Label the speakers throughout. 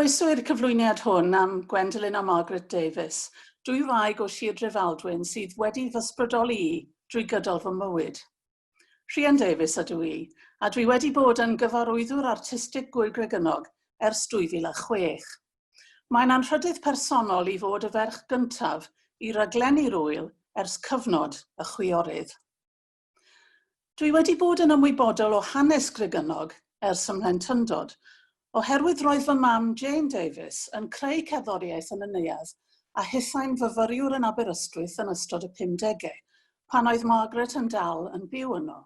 Speaker 1: Croeso i'r cyflwyniad hwn am Gwendolyn a Margaret Davies, dwy wraig o Sir Drefaldwyn sydd wedi fysbrydoli i drwy gydol fy mywyd. Rhian Davies ydw i, a dwi wedi bod yn gyfarwyddwr artistig Gwyl Gregynog ers 2006. Mae'n anrhydydd personol i fod y ferch gyntaf i raglennu'r ŵyl ers cyfnod y chwiorydd. Dwi wedi bod yn ymwybodol o hanes Gregynog ers ymhlentyndod, oherwydd roedd fy mam Rhian Davies yn creu cerddoriaeth yn y neuadd a hithau'n fyfyriwr yn Aberystwyth yn ystod y 50au, pan oedd Margaret yn dal yn byw yno.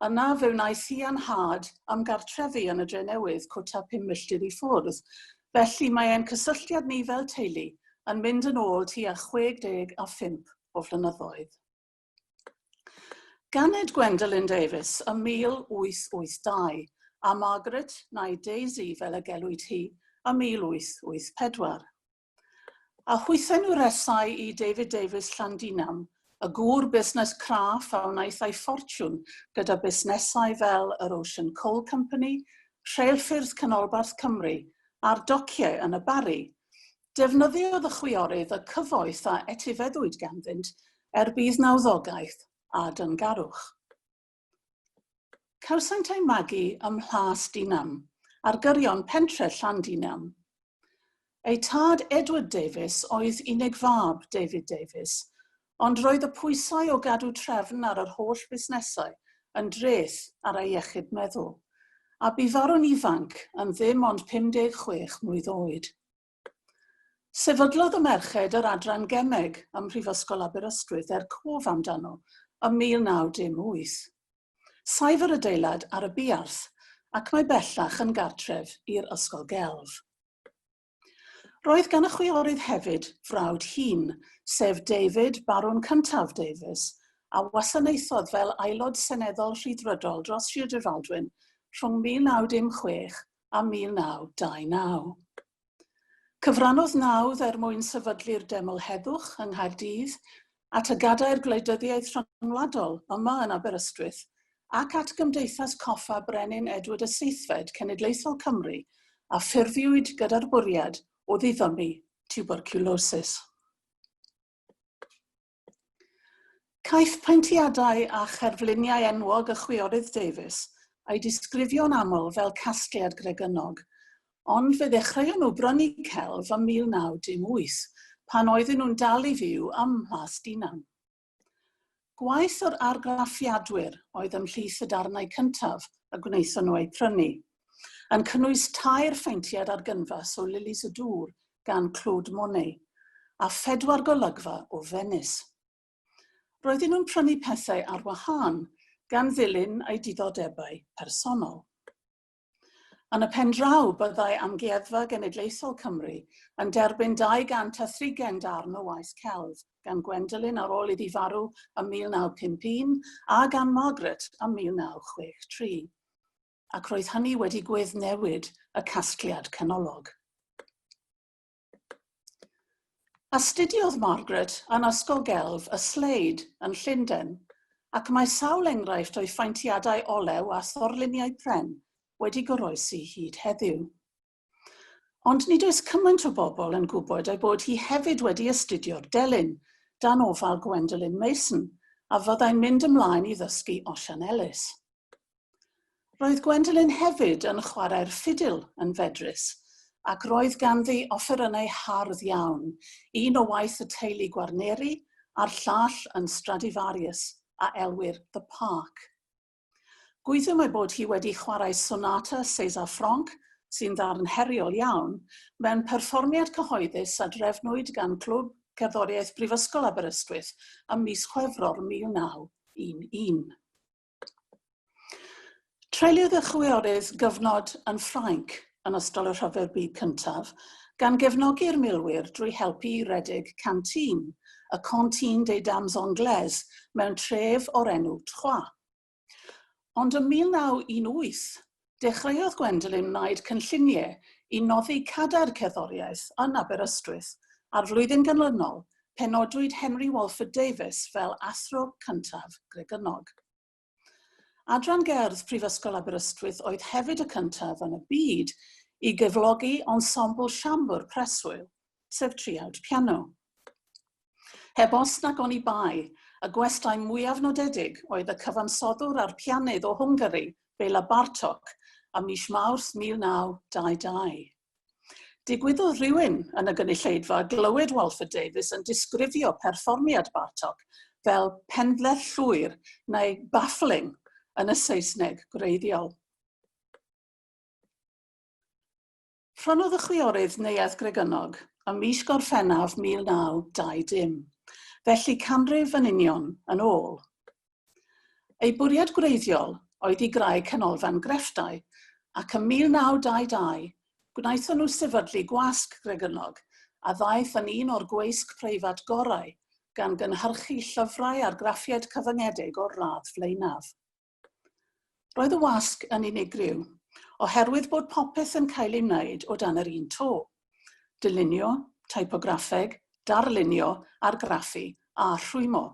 Speaker 1: Yna fe wnaeth hi anhad am gartrefi yn y Drenewydd cwta 5 milltir i ffwrdd, felly mae e'n cysylltiad ni fel teulu yn mynd yn ôl tua 65 o flynyddoedd. Ganed Gwendolyn Davies ym 1882, a Margaret neu Daisy fel y gelwyd hi ym 1884. A hwythen nhw resau i David Davies Llandinam, y gŵr busnes craff a wnaeth ei ffortiwn gyda busnesau fel yr Ocean Coal Company, Rheilffyrdd Canolbarth Cymru a'r dociau yn y Bari. Defnyddiodd y chwiorydd y cyfoeth a etifeddwyd ganddynt bydd nawddogaeth a dyngarwch. Cawsant ei magu ym Mhlas Dinam, ar gyrion pentre Llandinam. Ei tad Edward Davies oedd unig fab David Davies, ond roedd y pwysau o gadw trefn ar yr holl busnesau yn dreth ar ei iechyd meddwl, a bu farw'n ifanc yn ddim ond 56 mlwydd oed. Sefydlodd y merched yr adran gemeg ym Mhrifysgol Aberystwyth cof amdano ym 1918. Saif yr adeilad ar y buarth ac mae bellach yn gartref i'r ysgol gelf. Roedd gan y chwiorydd hefyd frawd hŷn, sef David Barwn cyntaf Davies, a wasanaethodd fel aelod seneddol rhyddfrydol dros Sir Drefaldwyn rhwng 1916 a 1929. Cyfrannodd nawdd mwyn sefydlu'r deml heddwch yng Nghaerdydd at y gadair gwleidyddiaeth rhyngwladol yma yn Aberystwyth ac at Gymdeithas Coffa Brenin Edward y Seithfed Cenedlaethol Cymru a ffurfiwyd gyda'r bwriad o ddiddymu tuberculosis. Caiff paentiadau a cherfluniau enwog y chwiorydd Davies eu disgrifio'n aml fel casgliad gregynog, ond fe ddechreuon nhw brynu celf ym 1918 pan oedden nhw'n dal i fyw ym Mhlas Dinam. Gwaith o'r argraffiadwyr oedd ymhlith y darnau cyntaf a gwnaethon nhw eu prynu, yn cynnwys 2 ffeintiad ar gynfas o Lilies y Dŵr gan Claude Monet a 4 golygfa o Venice. Roedden nhw'n prynu pethau ar wahân gan ddilyn eu diddordebau personol. Yn y pen draw byddai Amgueddfa Genedlaethol Cymru yn derbyn 230 darn o waith celf gan Gwendolyn ar ôl iddi farw ym 1951 a gan Margaret ym 1963, ac roedd hynny wedi gweddnewid y casgliad canolog. Astudiodd Margaret yn ysgol gelf y Sleid yn Llundain, ac mae sawl enghraifft o'i ffaentiadau olew a thorluniau pren wedi goroesi hyd heddiw. Ond nid oes cymaint o bobl yn gwybod bod hi hefyd wedi astudio'r delyn dan ofal Gwendolyn Mason a fyddai'n mynd ymlaen i ddysgu Osian Ellis. Roedd Gwendolyn hefyd yn chwarae'r ffidil yn fedrus ac roedd ganddi offerynnau hardd iawn, un o waith y teulu Gwarneri a'r llall yn Stradivarius a elwir The Park. Gwyddom bod hi wedi chwarae sonata César Franck, sy'n ddarn heriol iawn, mewn perfformiad cyhoeddus a drefnwyd gan Clwb Cerddoriaeth Brifysgol Aberystwyth ym mis Chwefror 1911. Treuliodd y chwiorydd gyfnod yn Ffrainc yn ystod y Rhyfel Byd Cyntaf gan gefnogi'r milwyr drwy helpu i redeg cantin, y Cantine des Dames Anglaises, mewn tref o'r enw Troyes. Ond ym 1918, dechreuodd Gwendolyn wneud cynlluniau i noddi cadair cerddoriaeth yn Aberystwyth ar flwyddyn ganlynol pen nodwyd Henry Walford Davies fel athro cyntaf Gregynog. Adran gerdd Prifysgol Aberystwyth oedd hefyd y cyntaf yn y byd i gyflogi ensemble siambr preswyl, sef triawd piano. Heb os nag oni bai, y gwestai mwyaf nodedig oedd y cyfansoddwr a'r pianydd o Hwngari, Bela Bartok, ym mis Mawrth 1922. Digwyddodd rhywun yn y gynulleidfa glywed Walford Davies yn disgrifio perfformiad Bartok fel pendlell llwyr neu baffling yn y Saesneg gwreiddiol. Prynodd y chwiorydd neuadd Gregynog ym mis Gorffennaf 1920, felly canrif yn union yn ôl. Ei bwriad gwreiddiol oedd i greu canolfan grefftau, ac ym 1922 gwnaethon nhw sefydlu gwasg Gregynog a ddaeth yn un o'r gweisg preifat gorau gan gynhyrchu llyfrau ar graffiad cyfyngedig o'r radd flaenaf. Roedd y wasg yn unigryw, oherwydd bod popeth yn cael ei wneud o dan yr un to. Dylunio, typograffeg, darlunio, argraffu a rhwymo.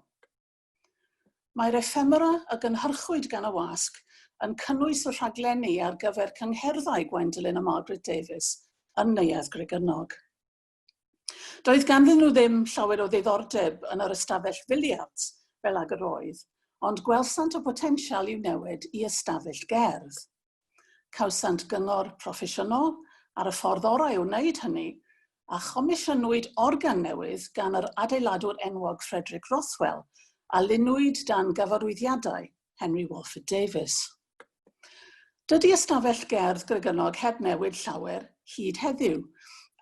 Speaker 1: Mae'r ephemera y gynhyrchwyd gan y wasg yn cynnwys y rhaglenni ar gyfer cyngherddau Gwendolyn a Margaret Davies yn neuadd Gregynog. Doedd ganddyn nhw ddim llawer o ddiddordeb yn yr ystafell filiards fel ag yr oedd, ond gwelsant o potensial i'w newid i ystafell gerdd. Cawsant gyngor proffesiynol ar y ffordd orau o wneud hynny, a chomisiynwyd organ newydd gan yr adeiladwr enwog Frederick Rothwell a lunwyd dan gyfarwyddiadau Henry Walford Davies. Dydy ystafell gerdd Gregynog heb newid llawer hyd heddiw,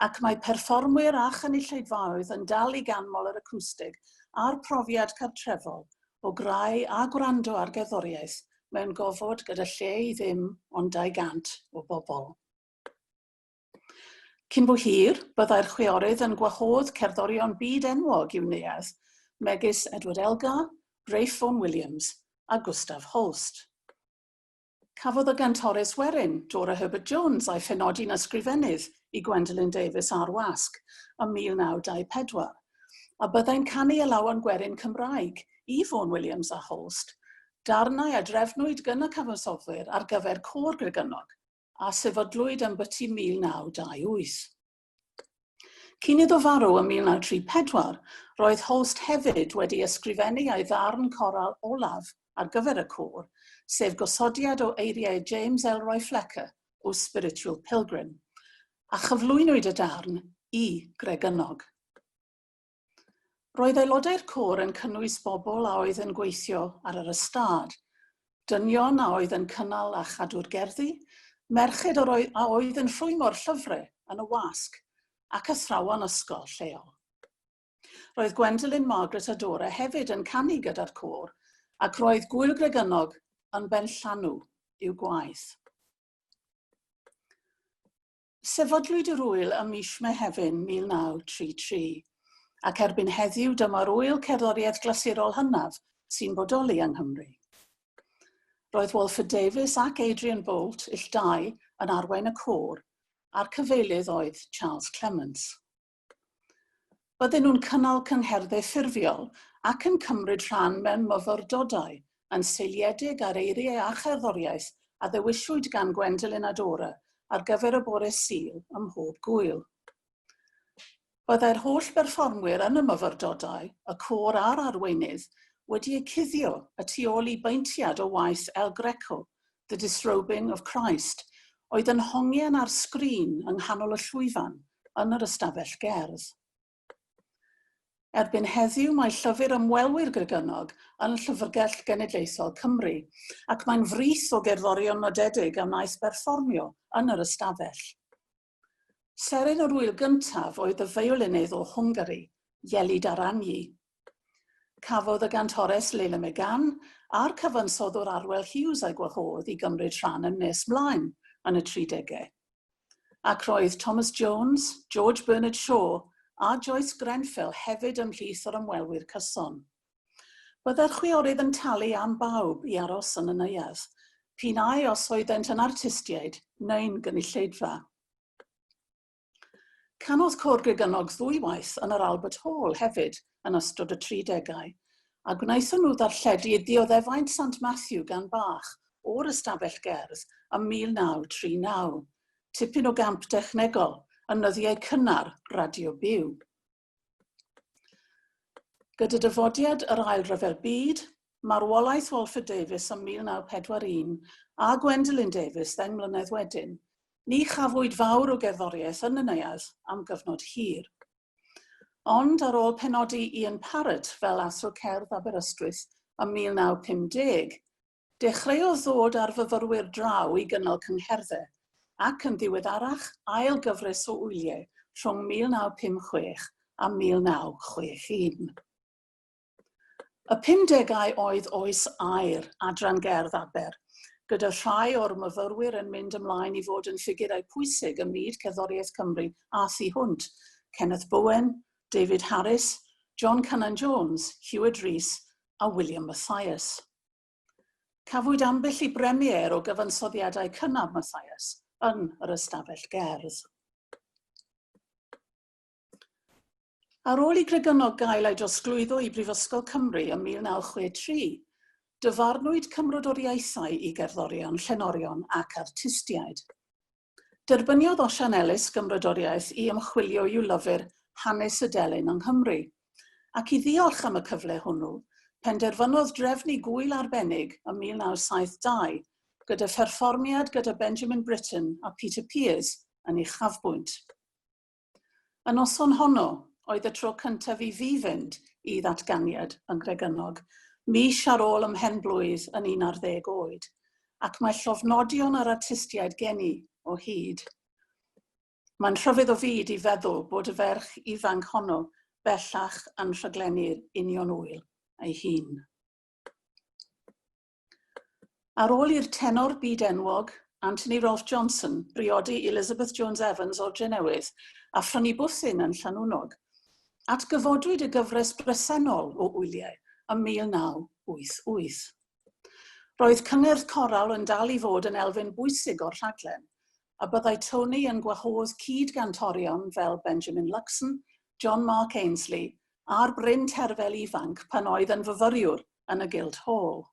Speaker 1: ac mae perfformwyr a chynulleidfaoedd yn dal i ganmol yr acwstig a'r profiad cartrefol o greu a gwrando ar gerddoriaeth mewn gofod gyda lle i ddim ond 200 o bobl. Cyn bo hir, byddai'r chwiorydd yn gwahodd cerddorion byd enwog i'w neuadd, megis Edward Elgar, Ralph Vaughan Williams a Gustav Holst. Cafodd y gantores werin, Dora Herbert Jones, a'i phenodi'n ysgrifennydd i Gwendolyn Davies a'r wasg ym 1924, a byddai'n canu y lawan gwerin Cymraeg i Vaughan Williams a Holst, darnau a drefnwyd gan y cyfansoddwyr ar gyfer côr Gregynog a sefydlwyd yn byti 1928. Cyn iddo farw ym 1934, roedd Holst hefyd wedi ysgrifennu ei ddarn coral olaf ar gyfer y côr, sef gosodiad o eiriau James Elroy Flecker o Spiritual Pilgrim, a chyflwynwyd y darn i Gregynog. Roedd aelodau'r côr yn cynnwys bobl a oedd yn gweithio ar yr ystad, dynion a oedd yn cynnal a chadw'r gerddi, merched a oedd yn rhwymo'r llyfrau yn y wasg, ac athrawon ysgol lleol. Roedd Gwendolyn, Margaret a Dora hefyd yn canu gyda'r côr, ac roedd gwyl Gregynog yn benllanw i'w gwaith. Sefydlwyd yr ŵyl ym mis Mehefin 1933, ac erbyn heddiw dyma'r ŵyl cerddoriaeth glasurol hynaf sy'n bodoli yng Nghymru. Roedd Walford Davies ac Adrian Bolt, ill-dau, yn arwain y côr, a'r cyfeilydd oedd Charles Clements. Bydden nhw'n cynnal cyngherdau ffurfiol ac yn cymryd rhan mewn myfyrdodau yn seiliedig ar eiriau a cherddoriaeth a ddewiswyd gan Gwendolyn a Dora ar gyfer y bore Sul ym mhob gwyl. Byddai'r holl berfformwyr yn y myfyrdodau, y côr a'r arweinydd, wedi eu cuddio y tu ôl i beintiad o waith El Greco, The Disrobing of Christ, oedd yn hongian ar sgrin yng nghanol y llwyfan yn yr ystafell gerdd. Erbyn heddiw mae llyfr ymwelwyr Gregynog yn Llyfrgell Genedlaethol Cymru, ac mae'n frith o gerddorion nodedig a wnaeth berfformio yn yr ystafell. Serin yr ŵyl gyntaf oedd y feiolinydd o Hwngari, Ieli Daranyi. Cafodd y gantores Leila Megan a'r cyfansoddwr Arwel Hughes ei gwahodd i gymryd rhan yn nes mlaen yn y 30au. Ac roedd Thomas Jones, George Bernard Shaw a Joyce Grenfell hefyd ymhlith o'r ymwelwyr cyson. Byddai'r chwiorydd yn talu am bawb i aros yn y neuadd, pinau os oeddent yn artistiaid neu'n gynulleidfa. Canodd côr Gregynog ddwywaith yn yr Albert Hall hefyd yn ystod y 30au, a gwnaethon nhw ddarlledu Dioddefaint Sant Matthew gan Bach o'r ystafell gerdd ym 1939, tipyn o gamp dechnegol, yn nyddiau cynnar radio byw. Gyda dyfodiad yr Ail Ryfel Byd, marwolaeth Walford Davies ym 1941 a Gwendolyn Davies 10 mlynedd wedyn, ni chafwyd fawr o gerddoriaeth yn y neuadd am gyfnod hir. Ond ar ôl penodi Ian Parrott fel athro cerdd Aberystwyth ym 1950, dechreuodd ddod ar fyfyrwyr draw i gynnal cyngherddau ac yn ddiweddarach ail gyfres o wyliau rhwng 1956 a 1961. Y 50au oedd oes aur adran gerdd Aber, gyda rhai o'r myfyrwyr yn mynd ymlaen i fod yn ffigurau pwysig ym myd cerddoriaeth Cymru a thu hwnt, Kenneth Bowen, David Harris, John Cannon-Jones, Chwiorydd Davies a William Mathias. Cafwyd ambell i bremier o gyfansoddiadau cynnar Mathias yn yr ystafell gerdd. Ar ôl i Grigynnog gael ei drosglwyddo i Brifysgol Cymru ym 1963, dyfarnwyd cymrodoriaethau i gerddorion, llenorion ac artistiaid. Derbyniodd Osian Ellis gymrodoriaeth i ymchwilio i'w lyfr Hanes y Delyn yng Nghymru, ac i ddiolch am y cyfle hwnnw, penderfynodd drefnu gwyl arbennig ym 1972 gyda pherfformiad gyda Benjamin Britten a Peter Pears yn ei chafbwynt. Yn noson honno, oedd y tro cyntaf i fi fynd i ddatganiad yn Grigynnog, mis ar ôl ym mhenblwydd yn 11 oed, ac mae llofnodion yr artistiaid geni o hyd. Mae'n rhyfedd o fyd i feddwl bod y ferch ifanc honno bellach yn rhaglennu'r union wyl ei hun. Ar ôl i'r tenor byd enwog, Anthony Rolfe Johnson, briodi Elizabeth Jones Evans o Drenewydd a phrynu bwthyn yn Llanwnog, atgyfodwyd y gyfres bresennol o wyliau ym 1988. Roedd cyngerdd coral yn dal i fod yn elfen bwysig o'r rhaglen, a byddai Tony yn gwahodd cyd-gantorion fel Benjamin Luxon, John Mark Ainsley a'r Bryn Terfel ifanc pan oedd yn fyfyriwr yn y Guildhall.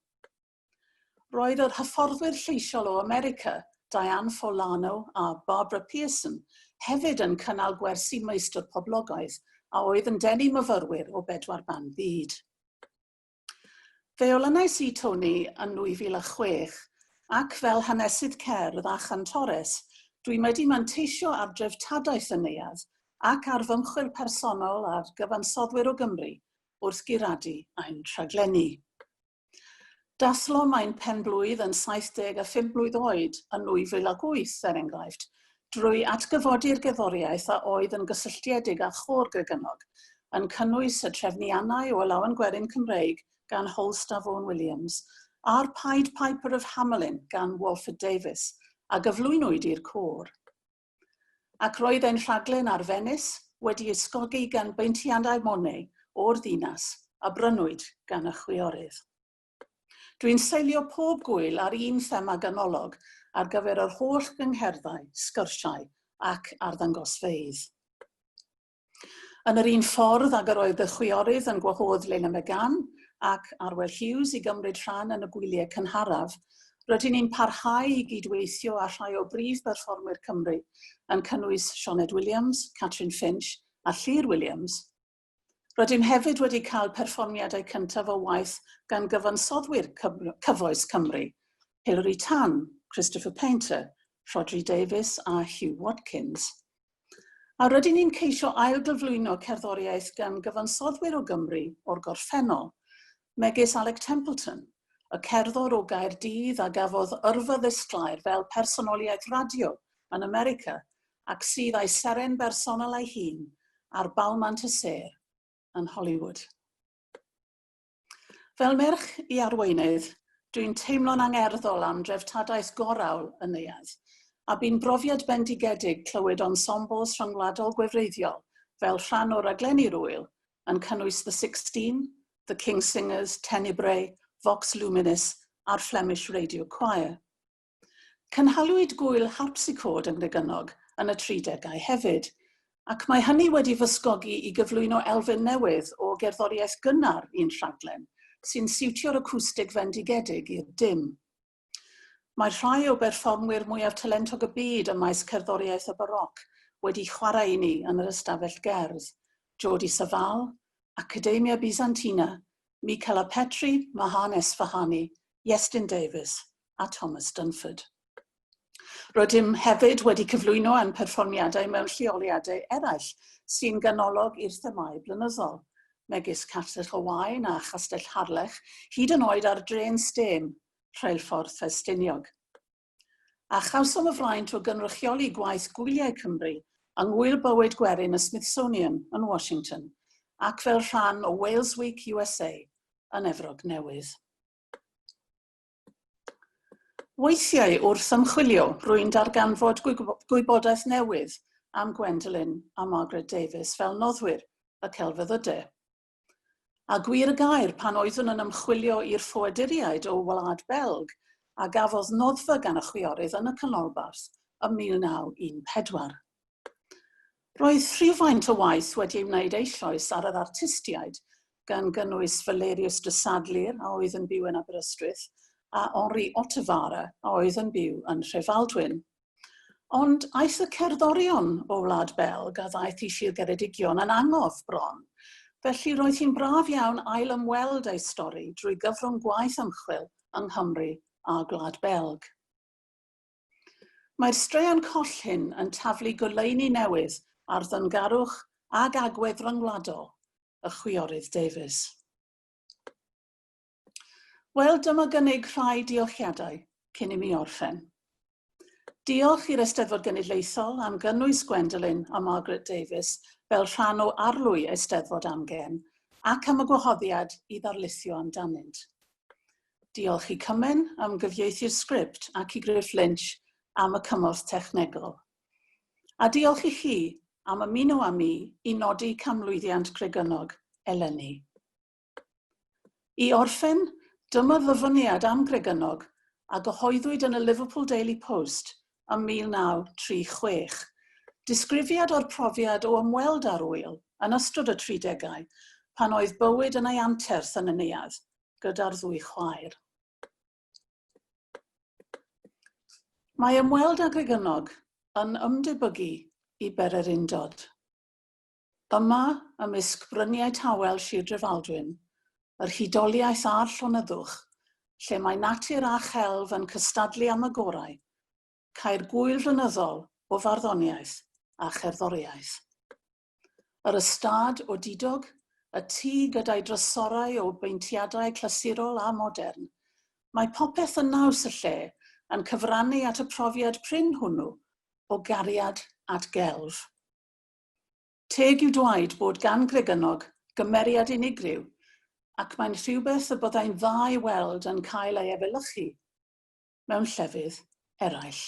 Speaker 1: Roedd yr hyfforddwyr lleisiol o America, Diane Forlano a Barbara Pearson, hefyd yn cynnal gwersi meistr poblogaidd a oedd yn denu myfyrwyr o 4 ban byd. Fe olynais i Tony yn 2006 ac fel hanesydd cerdd a chantores, dwi'n wedi manteisio ar dreftadaeth y neuadd ac ar fymchwil personol ar gyfansoddwyr o Gymru wrth guradu ein rhaglenni. Dathlo mae'n penblwydd yn 75 mlwydd oed yn 2008, er enghraifft, drwy atgyfodi'r gerddoriaeth a oedd yn gysylltiedig â chôr Grigynnog, yn cynnwys y trefniannau o Lawen Gwerin Cymreig gan Holsta Vaughan Williams a'r Pied Piper of Hamelin gan Walford Davies a gyflwynwyd i'r côr. Ac roedd ein rhaglen arfennus wedi ysgogi gan beintiadau Monet o'r ddinas a brynwyd gan y chwiorydd. Dwi'n seilio pob gwyl ar un thema ganolog ar gyfer yr holl gyngherddau, sgyrsiau ac arddangosfeydd. Yn yr un ffordd ag yr oedd y chwiorydd yn gwahodd Lena McGann ac Arwel Hughes i gymryd rhan yn y gwyliau cynharaf, rydyn ni'n parhau i gydweithio â rhai o brif berfformwyr Cymru yn cynnwys Sioned Williams, Catrin Finch a Llyr Williams. Rydym hefyd wedi cael perfformiadau cyntaf o waith gan gyfansoddwyr cyfoes Cymru, Hilary Tan, Christopher Painter, Rhodri Davies a Hugh Watkins. A rydyn ni'n ceisio ailgyflwyno cerddoriaeth gan gyfansoddwyr o Gymru o'r gorffennol, megis Alec Templeton, y cerddor o Gaerdydd a gafodd yrfa ddisglair fel personoliaeth radio yn America ac sydd â'i seren bersonol ei hun ar balmant y sêr yn Hollywood. Fel merch i arweinydd, dwi'n teimlo'n angerddol am dreftadaeth gorawl y neuadd, a bu'n brofiad bendigedig clywed ensembles rhyngwladol gwefreiddiol fel rhan o raglennu'r wyl yn cynnwys The 16, The King's Singers, Tenebrae, Vox Luminis a'r Flemish Radio Choir. Cynhalwyd gwyl harpsichord yn Grigynnog yn y 30au hefyd, ac mae hynny wedi fysgogi i gyflwyno elfen newydd o gerddoriaeth gynnar i'n rhaglen, sy'n siwtio'r acwstig fendigedig i'r dim. Mae rhai o berfformwyr mwyaf talentog y byd ym maes cerddoriaeth y baroc wedi chwarae i ni yn yr ystafell gerdd. Jordi Savall, Academia Byzantina, Michaela Petri, Mahan Esfahani, Rhian Davies a Thomas Dunford. Rydym hefyd wedi cyflwyno yn perfformiadau mewn lleoliadau eraill sy'n ganolog i'r themau blynyddol, megis Castell y Waun a Chastell Harlech, hyd yn oed ar drên stêm, rheilffordd Ffestiniog. A chawsom y fraint o gynrychioli gwaith gwyliau Cymru yng ngwyl bywyd gwerin y Smithsonian yn Washington, ac fel rhan o Wales Week USA yn Efrog Newydd. Weithiau wrth ymchwilio, rwy'n darganfod gwybodaeth newydd am Gwendolyn a Margaret Davies fel noddwyr y celfyddydau. A gwir y gair pan oeddwn yn ymchwilio i'r ffoaduriaid o Wlad Belg a gafodd noddfa gan y chwiorydd yn y canolbarth ym 1914. Roedd rhywfaint o waith wedi ei wneud eisoes ar yr artistiaid gan gynnwys Valerius de Sadleir a oedd yn byw yn Aberystwyth a Henri Ottavara a oedd yn byw yn Rhefaldwyn. Ond aeth y cerddorion o Wlad Belg a ddaeth i Sir Geredigion yn angof bron, felly roedd hi'n braf iawn ail ymweld ei stori drwy gyfrwng gwaith ymchwil yng Nghymru a Gwlad Belg. Mae'r straeon coll hyn yn taflu goleuni newydd ar ddyngarwch ag agwedd ryngwladol y Chwiorydd Davies. Wel, dyma gynnig rhai diolchiadau cyn i mi orffen. Diolch i'r Eisteddfod Genedlaethol am gynnwys Gwendolyn a Margaret Davies fel rhan o arlwy Eisteddfod Amgen ac am y gwahoddiad i ddarlithio amdanynt. Diolch i Cymen am gyfieithu'r sgript ac i Griff Lynch am y cymorth technegol. A diolch i chi am ymuno â mi i nodi camlwyddiant cregynog eleni. I orffen, dyma ddyfyniad am gregynog a gyhoeddwyd yn y Liverpool Daily Post ym 1936. Disgrifiad o'r profiad o ymweld â'r wyl yn ystod y 30au pan oedd bywyd yn ei anterth yn y neuadd gyda'r ddwy chwaer. Mae ymweld â gregynog yn ymdebygu i Berer Undod. Yma, ymysg bryniau tawel Sir Drefaldwyn, yr hudoliaeth a'r llonyddwch, lle mae natur a chelf yn cystadlu am y gorau, cair gwyl flynyddol o farddoniaeth a cherddoriaeth. Yr ystad o didog, y tŷ gyda'i drysorau o beintiadau clasurol a modern, mae popeth yn naws y lle yn cyfrannu at y profiad prin hwnnw o gariad at gelf. Teg yw dweud bod gan gregynog gymeriad unigryw ac mae'n rhywbeth y byddai'n dda i weld yn cael ei efelychu mewn llefydd eraill.